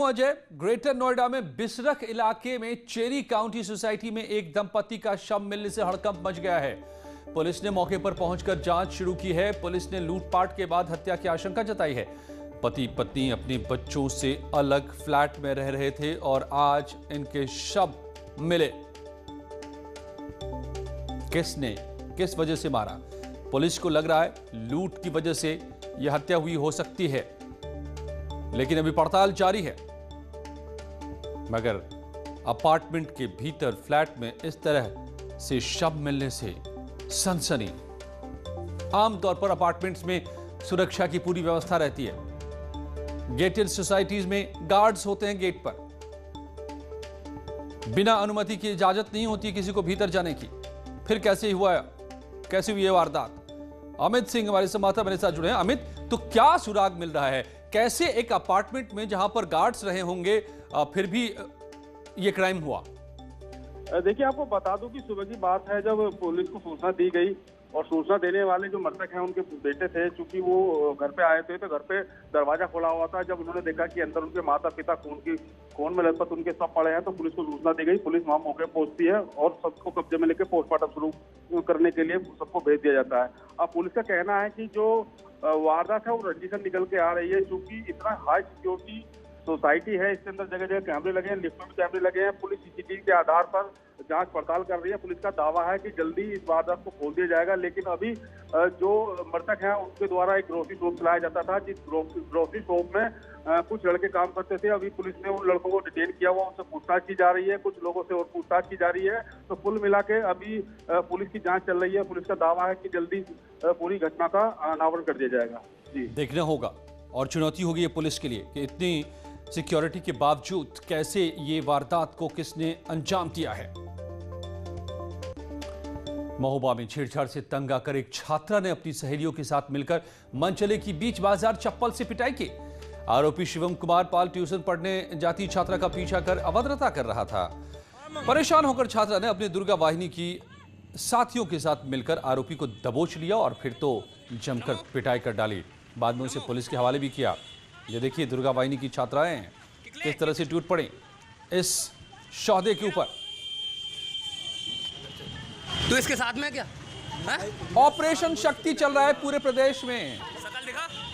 Ajay, greater Noida में बिसरख इलाके में चेरी काउंटी सोसाइटी में एक दंपति का शव मिलने से हड़कंप मच गया है। पुलिस ने मौके पर पहुंचकर जांच शुरू की है। पुलिस ने लूटपाट के बाद हत्या की आशंका जताई है। पति पत्नी अपने बच्चों से अलग फ्लैट में रह रहे थे और आज इनके शव मिले। किस वजह से मारा? पुलिस को लग रहा है लूट की वजह से यह हत्या हुई हो सकती है, लेकिन अभी पड़ताल जारी है। मगर अपार्टमेंट के भीतर फ्लैट में इस तरह से शव मिलने से सनसनी। आमतौर पर अपार्टमेंट्स में सुरक्षा की पूरी व्यवस्था रहती है। गेटेड सोसाइटीज में गार्ड्स होते हैं गेट पर। बिना अनुमति की इजाजत नहीं होती किसी को भीतर जाने की। फिर कैसे हुई ये वारदात? अमित सिंह हमारे संवाददाता मेरे साथ जुड़े हैं। अमित, तो क्या सुराग मिल रहा है? कैसे एक अपार्टमेंट में जहां पर गार्ड्स रहे होंगे फिर भी ये क्राइम हुआ? देखिए, आपको बता दूं कि सुबह की बात है जब पुलिस को सूचना दी गई और सूचना देने वाले जो मृतक हैं उनके बेटे थे। चूंकि वो घर पे आए थे तो घर पे दरवाजा खोला हुआ था। जब उन्होंने देखा कि अंदर उनके माता पिता खून में लथपथ उनके सब पड़े हैं तो पुलिस को सूचना दी गई। पुलिस वहां मौके पहुंचती है और सबको कब्जे में लेकर पोस्टमार्टम शुरू करने के लिए सबको भेज दिया जाता है। अब पुलिस का कहना है कि जो वारदात है वो रंजी से निकल के आ रही है। चूंकि इतना हाई सिक्योरिटी सोसाइटी है, इसके अंदर जगह जगह कैमरे लगे हैं, लिफ्ट में कैमरे लगे हैं। पुलिस सीसीटीवी के आधार पर जांच पड़ताल कर रही है। पुलिस का दावा है कि जल्दी इस वारदात को खोल दिया जाएगा। लेकिन अभी जो मृतक हैं उनके द्वारा एक ग्रोसरी शॉप चलाया जाता था, जिस ग्रोसरी शॉप में कुछ लड़के काम करते थे। अभी पुलिस ने उन लड़कों को डिटेन किया हुआ, उनसे पूछताछ की जा रही है। कुछ लोगों से और पूछताछ की जा रही है। तो कुल मिला के अभी पुलिस की जांच चल रही है। पुलिस का दावा है कि जल्दी पूरी घटना का अनावरण कर दिया जाएगा। जी, देखना होगा और चुनौती होगी ये पुलिस के लिए कि इतनी सिक्योरिटी के बावजूद कैसे ये वारदात को किसने अंजाम दिया है। महोबा में छेड़छाड़ से तंग आकर एक छात्रा ने अपनी सहेलियों के साथ मिलकर मनचले की बीच बाजार चप्पल से पिटाई की। आरोपी शिवम कुमार पाल ट्यूशन पढ़ने जाती छात्रा का पीछा कर अभद्रता कर रहा था। परेशान होकर छात्रा ने अपनी दुर्गा वाहिनी की साथियों के साथ मिलकर आरोपी को दबोच लिया और फिर तो जमकर पिटाई कर डाली। बाद में उसे पुलिस के हवाले भी किया। ये देखिए दुर्गा वाहिनी की छात्राएं किस तरह से टूट पड़ी इस सौदे के ऊपर। तो इसके साथ में क्या ऑपरेशन शक्ति चल रहा है पूरे प्रदेश में,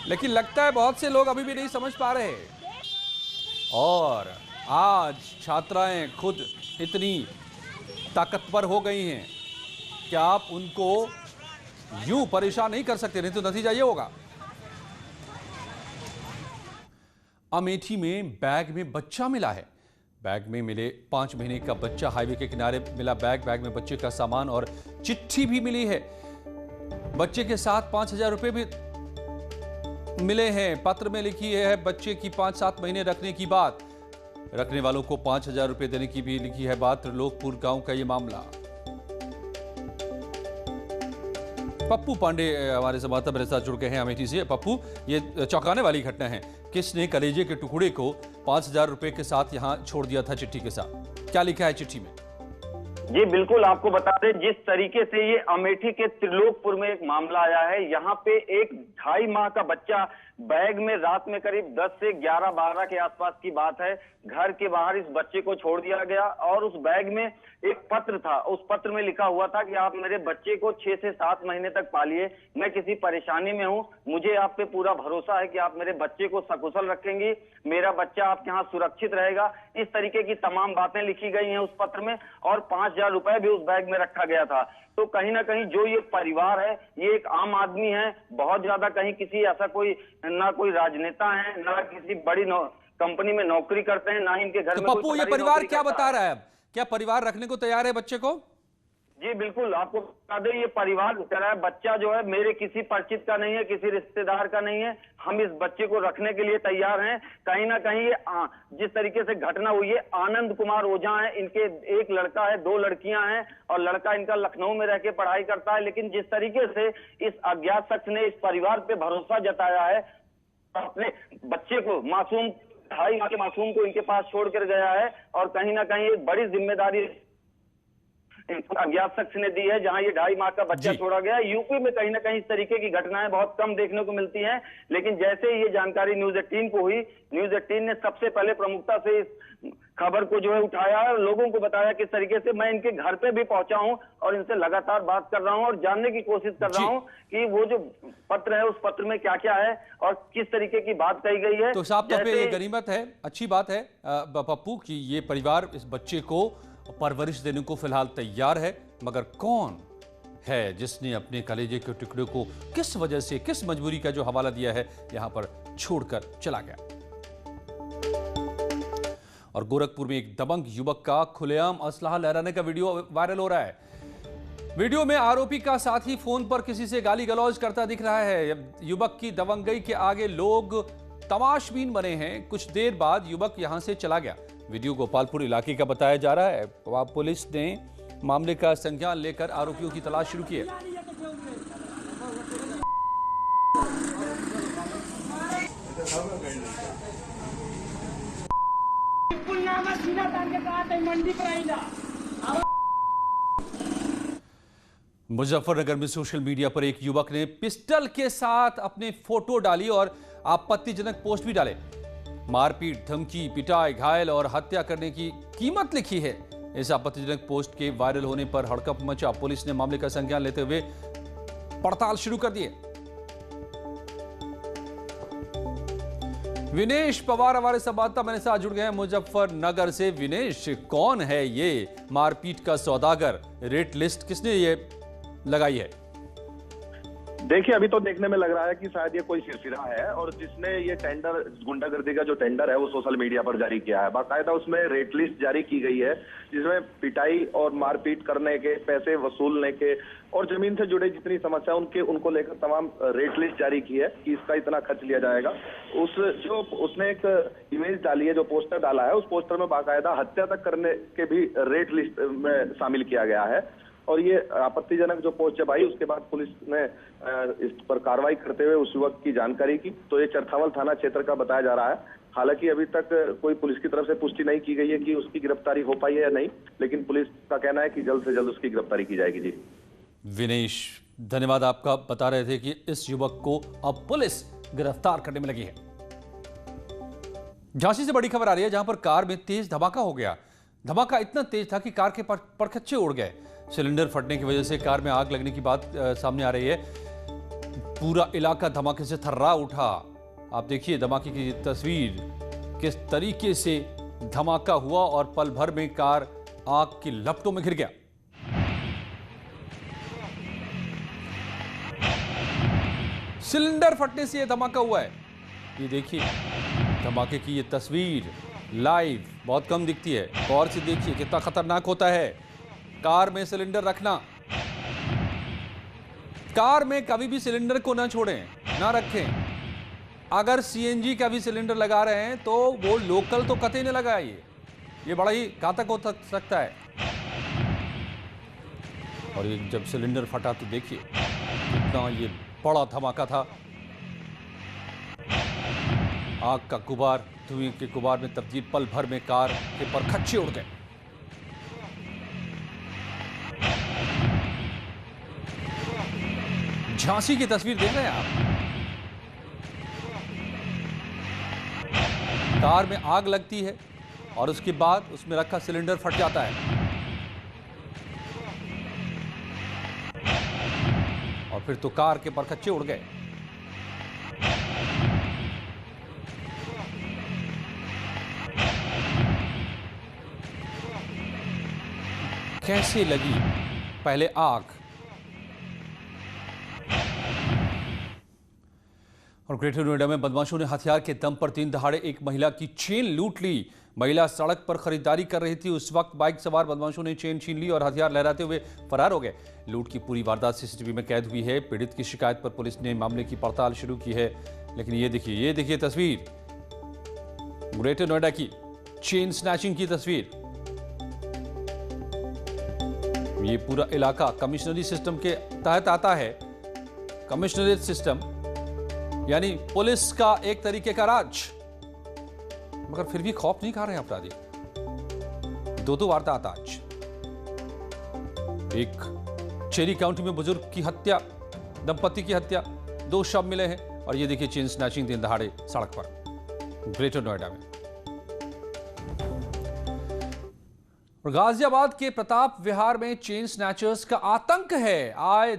लेकिन लगता है बहुत से लोग अभी भी नहीं समझ पा रहे। और आज छात्राएं खुद इतनी ताकतवर हो गई हैं कि आप उनको यूं परेशान नहीं कर सकते, नहीं तो नतीजा ये होगा। अमेठी में बैग में बच्चा मिला है। बैग में मिले 5 महीने का बच्चा। हाईवे के किनारे मिला बैग में बच्चे का सामान और चिट्ठी भी मिली है। बच्चे के साथ 5,000 रुपए भी मिले हैं। पत्र में लिखी है बच्चे की 5-7 महीने रखने की बात। रखने वालों को 5,000 रुपए देने की भी लिखी है बात। त्रिलोकपुर गांव का यह मामला। पप्पू पांडे हमारे संवाददाता मेरे साथ जुड़ गए हैं अमेठी से। पप्पू, ये चौंकाने वाली घटना है। किसने कलेजे के टुकड़े को 5,000 रुपए के साथ यहां छोड़ दिया था चिट्ठी के साथ? क्या लिखा है चिट्ठी में? जी बिल्कुल, आपको बता दें जिस तरीके से ये अमेठी के त्रिलोकपुर में एक मामला आया है। यहाँ पे एक 2.5 माह का बच्चा बैग में रात में करीब 10 से 11-12 के आसपास की बात है, घर के बाहर इस बच्चे को छोड़ दिया गया। और उस बैग में एक पत्र था। उस पत्र में लिखा हुआ था कि आप मेरे बच्चे को 6 से 7 महीने तक पालिए। मैं किसी परेशानी में हूं, मुझे आप पे पूरा भरोसा है कि आप मेरे बच्चे को सकुशल रखेंगी, मेरा बच्चा आपके यहाँ सुरक्षित रहेगा। इस तरीके की तमाम बातें लिखी गई हैं उस पत्र में और 5,000 रुपए भी उस बैग में रखा गया था। तो कहीं ना कहीं जो ये परिवार है ये एक आम आदमी है, बहुत ज्यादा कहीं किसी ऐसा कोई ना कोई राजनेता है, ना किसी बड़ी कंपनी में नौकरी करते हैं, ना ही इनके घर तो में पप्पू, ये परिवार क्या बता रहा है? क्या परिवार रखने को तैयार है बच्चे को? जी बिल्कुल, आपको बता दें ये परिवार कह रहा है बच्चा जो है मेरे किसी परिचित का नहीं है, किसी रिश्तेदार का नहीं है, हम इस बच्चे को रखने के लिए तैयार हैं। कहीं ना कहीं ये जिस तरीके से घटना हुई है, आनंद कुमार ओझा है, इनके एक लड़का है, 2 लड़कियां हैं और लड़का इनका लखनऊ में रह के पढ़ाई करता है। लेकिन जिस तरीके से इस अज्ञात शख्स ने इस परिवार पे भरोसा जताया है, अपने बच्चे को मासूम 2.5 माह के मासूम को इनके पास छोड़ कर गया है और कहीं ना कहीं एक बड़ी जिम्मेदारी अज्ञात शख्स ने दी है, जहां ये 2.5 माह का बच्चा जी। छोड़ा गया। यूपी में कहीं ना कहीं इस तरीके की घटनाएं बहुत कम देखने को मिलती हैं, लेकिन जैसे ही ये जानकारी न्यूज 18 को हुई, न्यूज 18 ने सबसे पहले प्रमुखता से इस खबर को जो है उठाया और लोगों को बताया किस तरीके से। मैं इनके घर पे भी पहुंचा हूं और इनसे लगातार बात कर रहा हूं और जानने की कोशिश कर रहा हूं कि वो जो पत्र है उस पत्र में क्या क्या है और किस तरीके की बात कही गई है। तो साफ तौर पे जैसे- ये गनीमत है, अच्छी बात है पप्पू कि ये परिवार इस बच्चे को परवरिश देने को फिलहाल तैयार है, मगर कौन है जिसने अपने कलेजे के टुकड़े को किस वजह से, किस मजबूरी का जो हवाला दिया है, यहां पर छोड़कर चला गया। और गोरखपुर में एक दबंग युवक का खुलेआम असलाह लहराने का वीडियो वायरल हो रहा है। वीडियो में आरोपी का साथी फोन पर किसी से गाली गलौज करता दिख रहा है। युवक की दबंगई के आगे लोग तमाशबीन बने हैं। कुछ देर बाद युवक यहां से चला गया। वीडियो गोपालपुर इलाके का बताया जा रहा है। पुलिस ने मामले का संज्ञान लेकर आरोपियों की तलाश शुरू की है। मुजफ्फरनगर में सोशल मीडिया पर एक युवक ने पिस्टल के साथ अपने फोटो डाली और आपत्तिजनक पोस्ट भी डाले। मारपीट, धमकी, पिटाई, घायल और हत्या करने की कीमत लिखी है। इस आपत्तिजनक पोस्ट के वायरल होने पर हड़कंप मचा। पुलिस ने मामले का संज्ञान लेते हुए पड़ताल शुरू कर दी है। विनेश पवार हमारे संवाददाता मेरे साथ जुड़ गए हैं मुजफ्फरनगर से। विनेश, कौन है ये मारपीट का सौदागर? रेट लिस्ट किसने ये लगाई है? देखिए, अभी तो देखने में लग रहा है कि शायद ये कोई सिरफिरा है और जिसने ये टेंडर, गुंडागर्दी का जो टेंडर है वो सोशल मीडिया पर जारी किया है। बाकायदा उसमें रेट लिस्ट जारी की गई है जिसमें पिटाई और मारपीट करने के, पैसे वसूलने के और जमीन से जुड़े जितनी समस्या उनको लेकर तमाम रेट लिस्ट जारी की है कि इसका इतना खर्च लिया जाएगा। उसने एक इमेज डाली है, जो पोस्टर डाला है, उस पोस्टर में बाकायदा हत्या तक करने के भी रेट लिस्ट में शामिल किया गया है। और ये आपत्तिजनक जो पोस्ट जब आई उसके बाद पुलिस ने इस पर कार्रवाई करते हुए उस युवक की जानकारी की। तो ये चरथावल थाना क्षेत्र का बताया जा रहा है। हालांकि अभी तक कोई पुलिस की तरफ से पुष्टि नहीं की गई है कि उसकी गिरफ्तारी हो पाई है या नहीं, लेकिन पुलिस का कहना है कि जल्द से जल्द उसकी गिरफ्तारी की जाएगी। जी विनेश, धन्यवाद। आपका बता रहे थे कि इस युवक को अब पुलिस गिरफ्तार करने में लगी है। झांसी से बड़ी खबर आ रही है, जहां पर कार में तेज धमाका हो गया। धमाका इतना तेज था कि कार के परखच्चे उड़ गए। सिलेंडर फटने की वजह से कार में आग लगने की बात सामने आ रही है। पूरा इलाका धमाके से थर्रा उठा। आप देखिए धमाके की तस्वीर, किस तरीके से धमाका हुआ और पल भर में कार आग की लपटों में घिर गया। सिलेंडर फटने से यह धमाका हुआ है। ये देखिए धमाके की ये तस्वीर लाइव बहुत कम दिखती है। गौर से देखिए कितना खतरनाक होता है कार में सिलेंडर रखना। कार में कभी भी सिलेंडर को ना छोड़ें, ना रखें। अगर सीएनजी का भी सिलेंडर लगा रहे हैं तो वो लोकल तो कतई न लगाइए, ये बड़ा ही घातक हो सकता है। और ये जब सिलेंडर फटा तो देखिए कितना ये बड़ा धमाका था। आग का गुबार धुएं के गुबार में तब्दील, पल भर में कार के परखच्चे उड़ गए। झांसी की तस्वीर देख रहे हैं आप। कार में आग लगती है और उसके बाद उसमें रखा सिलेंडर फट जाता है और फिर तो कार के परखच्चे उड़ गए। कैसे लगी पहले आग और ग्रेटर नोएडा में बदमाशों ने हथियार के दम पर 3 दहाड़े एक महिला की चेन लूट ली। महिला सड़क पर खरीदारी कर रही थी। उस वक्त बाइक सवार बदमाशों ने चेन छीन ली और हथियार लहराते हुए फरार हो गए। लूट की पूरी वारदात सीसीटीवी में कैद हुई है। पीड़ित की शिकायत पर पुलिस ने मामले की पड़ताल शुरू की है। लेकिन ये देखिए तस्वीर ग्रेटर नोएडा की चेन स्नैचिंग की तस्वीर। ये पूरा इलाका कमिश्नरी सिस्टम के तहत आता है। कमिश्नरेट सिस्टम यानी पुलिस का एक तरीके का राज, मगर फिर भी खौफ नहीं खा रहे हैं अपराधी। 2 वारदात आज। एक चेरी काउंटी में बुजुर्ग की हत्या, दंपति की हत्या, 2 शव मिले हैं। और ये देखिए चेन स्नैचिंग दिन दहाड़े सड़क पर ग्रेटर नोएडा में। और गाजियाबाद के प्रताप विहार में चेन स्नैचर्स का आतंक है। आए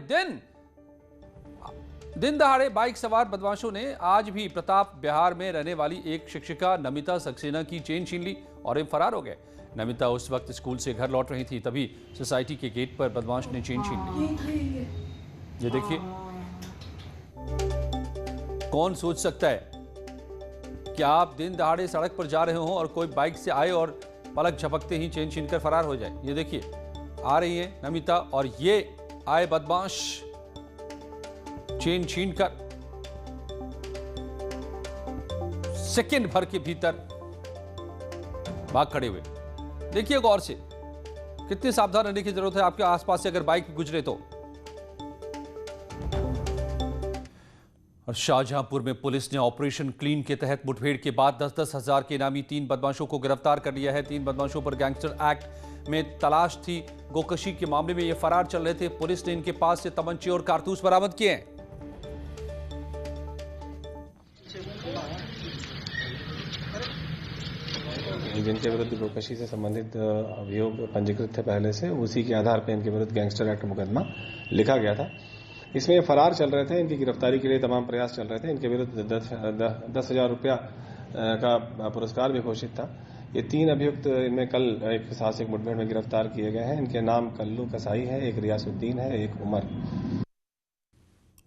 दिन दहाड़े बाइक सवार बदमाशों ने आज भी प्रताप विहार में रहने वाली एक शिक्षिका नमिता सक्सेना की चेन छीन ली और फरार हो गए। नमिता उस वक्त स्कूल से घर लौट रही थी, तभी सोसाइटी के गेट पर बदमाश ने चेन छीन ली। ये देखिए, कौन सोच सकता है कि आप दिन दहाड़े सड़क पर जा रहे हो और कोई बाइक से आए और पलक झपकते ही चेन छीनकर फरार हो जाए। ये देखिए, आ रही है नमिता और ये आए बदमाश चेन छीनकर सेकंड भर के भीतर भाग खड़े हुए। देखिए गौर से, कितनी सावधान रहने की जरूरत है आपके आसपास से अगर बाइक गुजरे तो। और शाहजहांपुर में पुलिस ने ऑपरेशन क्लीन के तहत मुठभेड़ के बाद 10-10 हजार के इनामी 3 बदमाशों को गिरफ्तार कर लिया है। 3 बदमाशों पर गैंगस्टर एक्ट में तलाश थी। गोकशी के मामले में ये फरार चल रहे थे। पुलिस ने इनके पास से तमंचे और कारतूस बरामद किए हैं। जिनके विरुद्ध गोकशी से संबंधित अभियोग पंजीकृत थे पहले से, उसी के आधार पर इनके विरुद्ध गैंगस्टर एक्ट मुकदमा लिखा गया था। इसमें ये फरार चल रहे थे, इनकी गिरफ्तारी के लिए तमाम प्रयास चल रहे थे। इनके विरुद्ध 10,000 रुपया का पुरस्कार भी घोषित था। ये 3 अभियुक्त इनमें कल एक साथ से मुठभेड़ में गिरफ्तार किए गए हैं। इनके नाम कल्लू कसाई है, एक रियासुद्दीन है, एक उमर।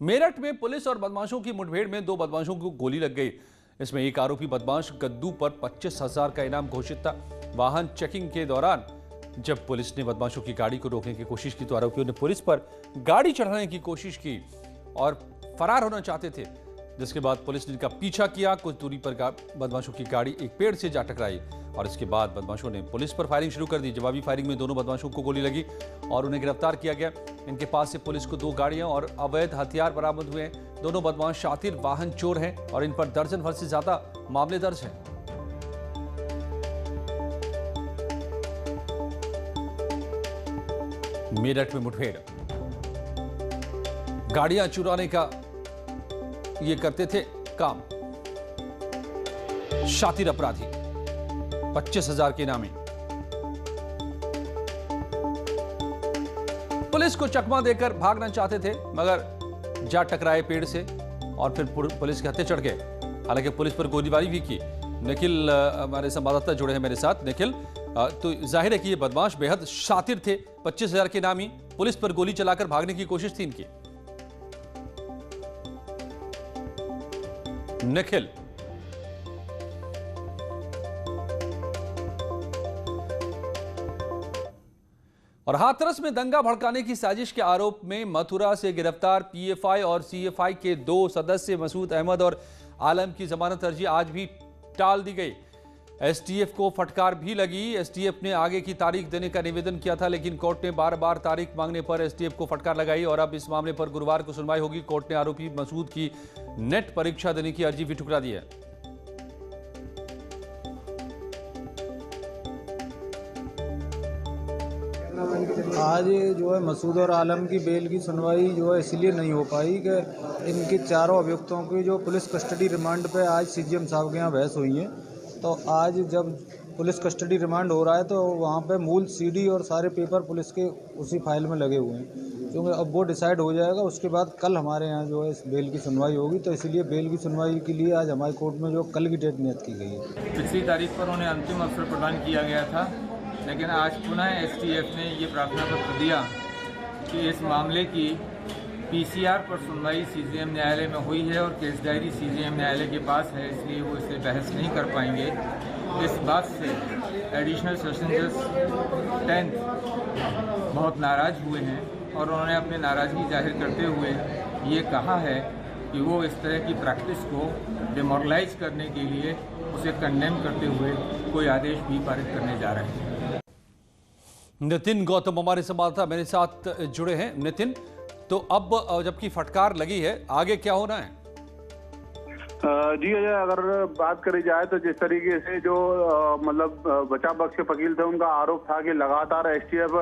मेरठ में पुलिस और बदमाशों की मुठभेड़ में 2 बदमाशों को गोली लग गई। इसमें एक आरोपी बदमाश गद्दू पर 25,000 का इनाम घोषित था। वाहन चेकिंग के दौरान जब पुलिस ने बदमाशों की गाड़ी को रोकने की कोशिश की तो आरोपियों ने पुलिस पर गाड़ी चढ़ाने की कोशिश की और फरार होना चाहते थे, जिसके बाद पुलिस ने इनका पीछा किया। कुछ दूरी पर बदमाशों की गाड़ी एक पेड़ से जा टकराई और इसके बाद बदमाशों ने पुलिस पर फायरिंग शुरू कर दी। जवाबी फायरिंग में दोनों बदमाशों को गोली लगी और उन्हें गिरफ्तार किया गया। इनके पास से पुलिस को 2 गाड़ियां और अवैध हथियार बरामद हुए हैं। दोनों बदमाश शातिर वाहन चोर हैं और इन पर दर्जन भर से ज्यादा मामले दर्ज हैं। मेरठ में मुठभेड़, गाड़ियां चुराने का ये करते थे काम। शातिर अपराधी 25,000 के इनामी। पुलिस को चकमा देकर भागना चाहते थे मगर जा टकराए पेड़ से और फिर पुलिस के हत्थे चढ़ गए। हालांकि पुलिस पर गोलीबारी भी की। निखिल हमारे संवाददाता जुड़े हैं मेरे साथ। निखिल, तो जाहिर है कि ये बदमाश बेहद शातिर थे। 25,000 के इनामी, पुलिस पर गोली चलाकर भागने की कोशिश थी इनकी। निखिल, और हाथरस में दंगा भड़काने की साजिश के आरोप में मथुरा से गिरफ्तार पीएफआई और सीएफआई के 2 सदस्य मसूद अहमद और आलम की जमानत अर्जी आज भी टाल दी गई। एसटीएफ को फटकार भी लगी। एसटीएफ ने आगे की तारीख देने का निवेदन किया था, लेकिन कोर्ट ने बार-बार तारीख मांगने पर एसटीएफ को फटकार लगाई और अब इस मामले पर गुरुवार को सुनवाई होगी। कोर्ट ने आरोपी मसूद की नेट परीक्षा देने की अर्जी भी ठुकरा दी है। आज जो है मसूद और आलम की बेल की सुनवाई जो है इसलिए नहीं हो पाई कि इनके चारों अभियुक्तों की जो पुलिस कस्टडी रिमांड पे आज सीजीएम साहब के यहाँ बहस हुई है। तो आज जब पुलिस कस्टडी रिमांड हो रहा है तो वहाँ पे मूल सीडी और सारे पेपर पुलिस के उसी फाइल में लगे हुए हैं, क्योंकि अब वो डिसाइड हो जाएगा। उसके बाद कल हमारे यहाँ जो है इस बेल की सुनवाई होगी, तो इसलिए बेल की सुनवाई के लिए आज हमारे कोर्ट में जो कल की डेट नियत की गई है। पिछली तारीख पर उन्हें अंतिम अवसर प्रदान किया गया था, लेकिन आज पुनः एसटीएफ ने ये प्रार्थना पत्र दिया कि इस मामले की पीसीआर पर सुनवाई सीजीएम न्यायालय में हुई है और केस डायरी सीजीएम न्यायालय के पास है, इसलिए वो इससे बहस नहीं कर पाएंगे। इस बात से एडिशनल सेशन जज 10th बहुत नाराज़ हुए हैं और उन्होंने अपनी नाराज़गी जाहिर करते हुए ये कहा है कि वो इस तरह की प्रैक्टिस को डिमोरलाइज करने के लिए उसे कंडेम करते हुए कोई आदेश भी पारित करने जा रहे हैं। नितिन गौतम हमारे संवाददाता मेरे साथ जुड़े हैं। नितिन, तो अब जबकि फटकार लगी है, आगे क्या होना है? जी अजय, अगर बात करी जाए तो जिस तरीके से जो मतलब बचाव पक्ष के वकील थे, उनका आरोप था कि लगातार एसटीएफ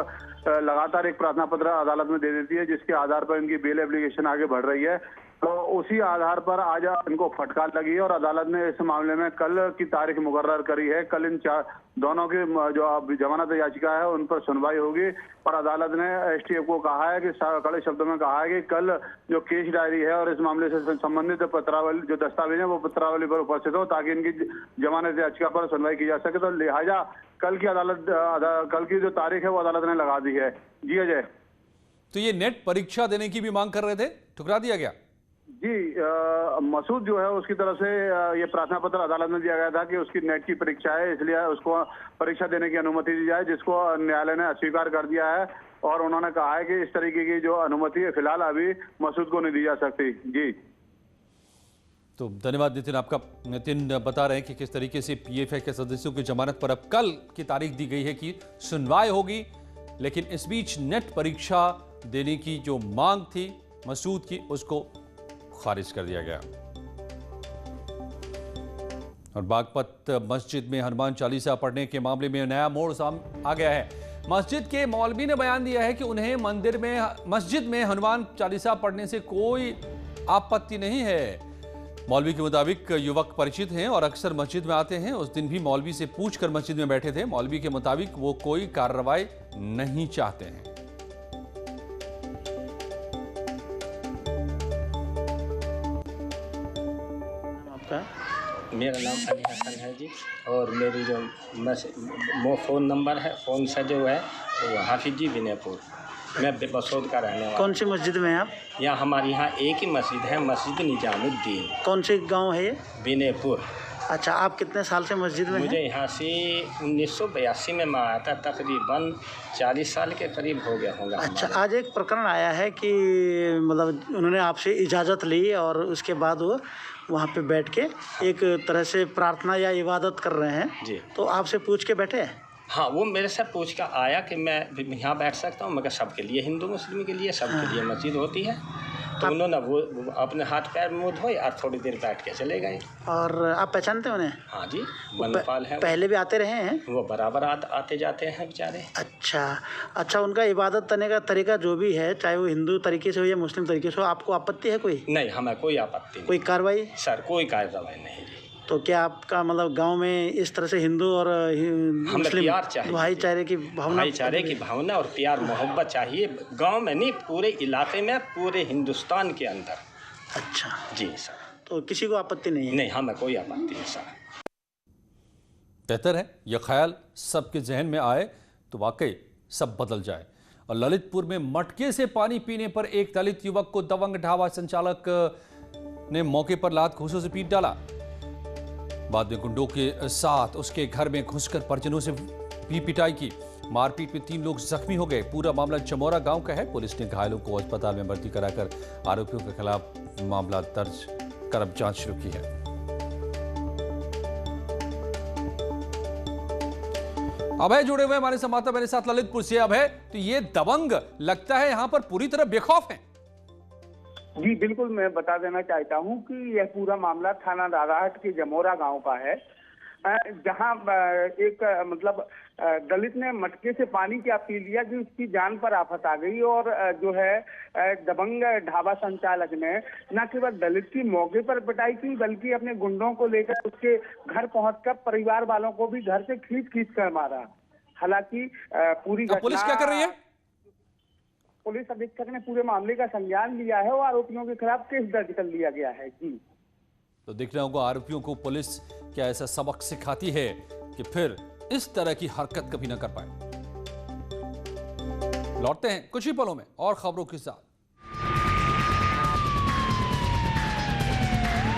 लगातार एक प्रार्थना पत्र अदालत में दे देती है, जिसके आधार पर इनकी बेल एप्लीकेशन आगे बढ़ रही है। तो उसी आधार पर आज इनको फटकार लगी है और अदालत ने इस मामले में कल की तारीख मुकर्रर करी है। कल इन दोनों की जो जमानत याचिका है उन पर सुनवाई होगी। पर अदालत ने एसटीएफ को कहा है कि कड़े शब्दों में कहा है कि कल जो केस डायरी है और इस मामले से संबंधित पत्रावली जो दस्तावेज है वो पत्रावली पर उपस्थित हो, ताकि इनकी जमानत याचिका पर सुनवाई की जा सके। तो लिहाजा कल की जो तारीख है वो अदालत ने लगा दी है। जी अजय, तो ये नेट परीक्षा देने की भी मांग कर रहे थे, ठुकरा दिया गया? जी, मसूद जो है उसकी तरफ से ये प्रार्थना पत्र अदालत में दिया गया था कि उसकी नेट की परीक्षा है, इसलिए उसको परीक्षा देने की अनुमति दी जाए, जिसको न्यायालय ने अस्वीकार कर दिया है। और उन्होंने कहा है कि इस तरीके की जो अनुमति है फिलहाल अभी मसूद को नहीं दी जा सकती। जी, तो धन्यवाद नितिन आपका। नितिन बता रहे हैं कि किस तरीके से पीएफआई के सदस्यों की जमानत पर अब कल की तारीख दी गई है कि सुनवाई होगी, लेकिन इस बीच नेट परीक्षा देने की जो मांग थी मसूद की, उसको खारिज कर दिया गया। और बागपत मस्जिद में हनुमान चालीसा पढ़ने के मामले में नया मोड़ सामने आ गया है। मस्जिद के मौलवी ने बयान दिया है कि उन्हें मस्जिद में हनुमान चालीसा पढ़ने से कोई आपत्ति नहीं है। मौलवी के मुताबिक युवक परिचित हैं और अक्सर मस्जिद में आते हैं। उस दिन भी मौलवी से पूछकर मस्जिद में बैठे थे। मौलवी के मुताबिक वो कोई कार्रवाई नहीं चाहते हैं। मेरा नाम अली हसन है जी, और मेरी जो वो फ़ोन नंबर है, फ़ोन से जो है वो हाफिज जी विनयपुर, मैं बसोद का रहने वाला। कौन सी मस्जिद में हैं आप? यहाँ हमारे यहाँ एक ही मस्जिद है, मस्जिद निजामुद्दीन। कौन से गांव है ये? विनयपुर। अच्छा, आप कितने साल से मस्जिद में हैं? मुझे यहाँ से 1982 में मैं आया था, तकरीबन 40 साल के करीब हो गया होगा। अच्छा, आज एक प्रकरण आया है कि मतलब उन्होंने आपसे इजाज़त ली और उसके बाद वो वहाँ पे बैठ के एक तरह से प्रार्थना या इबादत कर रहे हैं जी, तो आपसे पूछ के बैठे? हाँ, वो मेरे से पूछ कर आया कि मैं यहाँ बैठ सकता हूँ। मगर सबके लिए, हिंदू मुस्लिम के लिए सबके लिए मस्जिद होती है। तो उन्होंने वो अपने हाथ पैर मुँह धोए और थोड़ी देर बैठ के चले गए। और आप पहचानते हैं उन्हें? हाँ जी, वनपाल है। पहले भी आते रहे हैं? वो बराबर आते जाते हैं बेचारे। अच्छा, उनका इबादत करने का तरीका जो भी है, चाहे वो हिंदू तरीके से हो या मुस्लिम तरीके से हो, आपको आपत्ति है कोई? नहीं, हमें कोई आपत्ति नहीं। कोई कार्रवाई? सर, कोई कार्रवाई नहीं। तो क्या आपका मतलब गांव में इस तरह से हिंदू और मुस्लिम भाईचारे की भावना और प्यार मोहब्बत चाहिए, गांव में नहीं, पूरे इलाके में, पूरे हिंदुस्तान के अंदर। अच्छा जी सर। तो किसी को आपत्ति नहीं है? नहीं, हमें कोई आपत्ति नहीं सर। बेहतर है यह ख्याल सबके जहन में आए तो वाकई सब बदल जाए। और ललितपुर में मटके से पानी पीने पर एक दलित युवक को दबंग ढाबा संचालक ने मौके पर लात घूंसों से पीट डाला। बाद में गुंडों के साथ उसके घर में घुसकर परिजनों से भी पिटाई की। मारपीट में 3 लोग जख्मी हो गए। पूरा मामला चमोरा गांव का है। पुलिस ने घायलों को अस्पताल में भर्ती कराकर आरोपियों के खिलाफ मामला दर्ज कर अब जांच शुरू की है। अभय जुड़े हुए हमारे संवाददाता मेरे साथ ललितपुर से। अभय, तो ये दबंग लगता है यहां पर पूरी तरह बेखौफ है। जी बिल्कुल, मैं बता देना चाहता हूं कि यह पूरा मामला थाना दादाहट के जमोरा गांव का है, जहां एक मतलब दलित ने मटके से पानी क्या पी लिया कि उसकी जान पर आफत आ गई। और जो है दबंग ढाबा संचालक ने न केवल दलित की मौके पर पिटाई की, बल्कि अपने गुंडों को लेकर उसके घर पहुंचकर परिवार वालों को भी घर से खींच कर मारा। हालांकि पूरी घटना, पुलिस क्या कर रही है? पुलिस अधीक्षक ने पूरे मामले का संज्ञान लिया है और आरोपियों के खिलाफ केस दर्ज कर लिया गया है। जी, तो देखना होगा आरोपियों को पुलिस क्या ऐसा सबक सिखाती है कि फिर इस तरह की हरकत कभी ना कर पाए। लौटते हैं कुछ ही पलों में और खबरों के साथ।